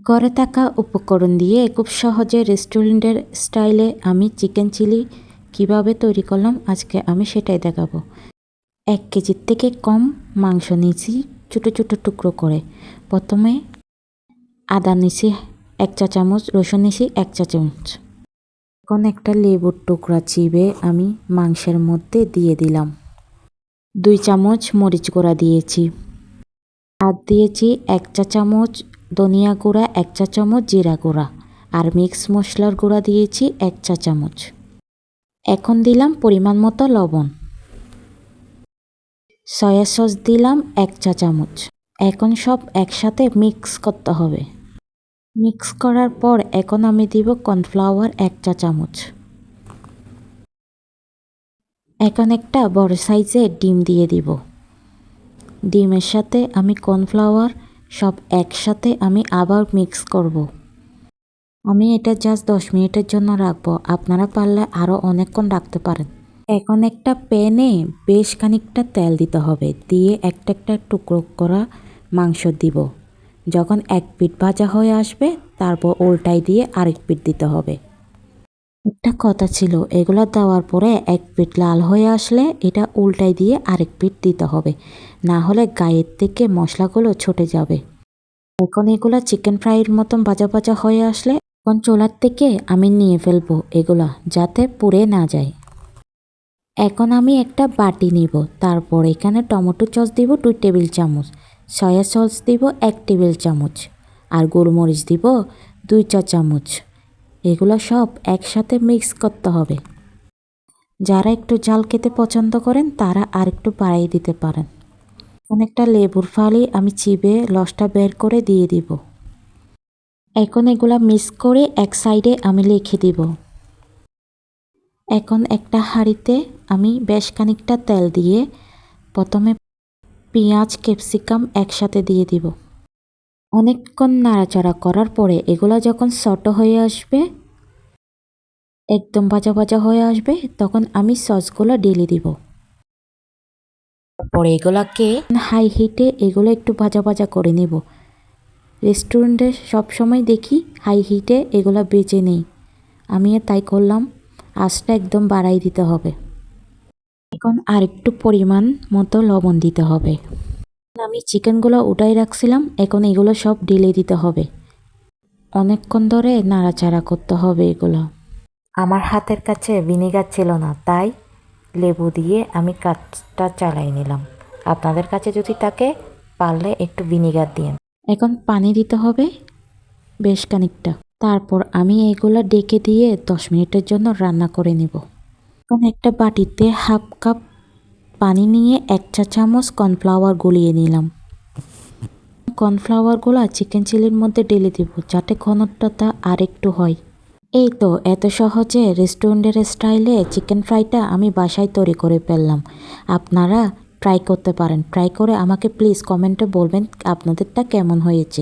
ঘরে থাকা উপকরণ দিয়ে খুব সহজে রেস্টুরেন্টের স্টাইলে আমি চিকেন চিলি কিভাবে তৈরি করলাম আজকে আমি সেটাই দেখাবো। 1 কেজির থেকে কম মাংস নিয়েছি ছোটো ছোটো টুকরো করে। প্রথমে আদা নিয়েছি 1 চা চামচ, রসুন নিয়েছি 1 চা চামচ। এখন একটা লেবুর টুকরা চিবে আমি মাংসের মধ্যে দিয়ে দিলাম। 2 চামচ মরিচ গুঁড়া দিয়েছি, আর দিয়েছি 1 চা চামচ ধনিয়া গুঁড়া, 1 চা চামচ জিরা গুঁড়া, আর মিক্স মশলার গুঁড়া দিয়েছি 1 চা চামচ। এখন দিলাম পরিমাণ মতো লবণ। সয়া সস দিলাম 1 চা চামচ। এখন সব একসাথে মিক্স করতে হবে। মিক্স করার পর এখন আমি দিব কর্নফ্লাওয়ার 1 চা চামচ। এখন একটা বড় সাইজের ডিম দিয়ে দিব। ডিমের সাথে আমি কর্নফ্লাওয়ার সব একসাথে আমি আবার মিক্স করব। আমি এটা জাস্ট 10 মিনিটের জন্য রাখবো, আপনারা পারলে আরও অনেকক্ষণ রাখতে পারেন। এখন একটা প্যানে বেশ খানিকটা তেল দিতে হবে, দিয়ে একটা একটা টুকরো করা মাংস দিব। যখন 1 পিঠ ভাজা হয়ে আসবে তারপর উল্টাই দিয়ে আরেক পিঠ দিতে হবে। একটা কথা ছিল, এগুলো দেওয়ার পরে 1 পিঠ লাল হয়ে আসলে এটা উল্টাই দিয়ে আরেক পিঠ দিতে হবে, না হলে গায়ের থেকে মশলাগুলো ছুটে যাবে। এখন এগুলা চিকেন ফ্রাইয়ের মতন ভাজা ভাজা হয়ে আসলে এখন চুলার থেকে আমি নিয়ে ফেলবো এগুলা, যাতে পুড়ে না যায়। এখন আমি একটা বাটি নিব, তারপর এখানে টমেটো সস দিব 2 টেবিল চামচ, সয়া সস দিব 1 টেবিল চামচ, আর গোলমরিচ দিব 2 চা চামচ। এগুলো সব একসাথে মিক্স করতে হবে। যারা একটু ঝাল খেতে পছন্দ করেন তারা আর একটু বাড়িয়ে দিতে পারেন। এখন একটা লেবুর ফালি আমি চিবে রসটা বের করে দিয়ে দিব। এখন এগুলা মিক্স করে এক সাইডে আমি রেখে দিব। এখন একটা হাঁড়িতে আমি বেশ খানিকটা তেল দিয়ে প্রথমে পেঁয়াজ ক্যাপসিকাম একসাথে দিয়ে দিব। অনেকক্ষণ নাড়াচাড়া করার পরে এগুলা যখন ছোট হয়ে আসবে, একদম ভাজা ভাজা হয়ে আসবে, তখন আমি সসগুলো ঢেলে দিব। তারপরে এগুলাকে হাই হিটে এগুলো একটু ভাজা ভাজা করে নেব। রেস্টুরেন্টে সবসময় দেখি হাই হিটে এগুলো বেজে নেই, আমিও তাই করলাম। আঁচটা একদম বাড়াই দিতে হবে। এখন আরেকটু পরিমাণ মতো লবণ দিতে হবে। আমি চিকেনগুলো উঠাই রাখছিলাম, এখন এগুলো সব ঢেলে দিতে হবে। অনেকক্ষণ ধরে নাড়াচাড়া করতে হবে এগুলো। আমার হাতের কাছে ভিনেগার ছিল না, তাই লেবু দিয়ে আমি কাজটা চালাই নিলাম। আপনাদের কাছে যদি থাকে পারলে একটু ভিনেগার দিন। এখন পানি দিতে হবে বেশ খানিকটা। তারপর আমি এগুলো ডেকে দিয়ে 10 মিনিটের জন্য রান্না করে নেব। এখন একটা বাটিতে হাফ কাপ পানি নিয়ে 1 চা চামচ কর্নফ্লাওয়ার গলিয়ে নিলাম। কর্নফ্লাওয়ারগুলো চিকেন চিলির মধ্যে ঢেলে দেব, যাতে ঘনত্বটা আর একটু হয়। এই তো এত সহজে রেস্টুরেন্টের স্টাইলে চিকেন ফ্রাইটা আমি বাসায় তৈরি করে ফেললাম। আপনারা ট্রাই করতে পারেন। ট্রাই করে আমাকে প্লিজ কমেন্টে বলবেন আপনাদেরটা কেমন হয়েছে।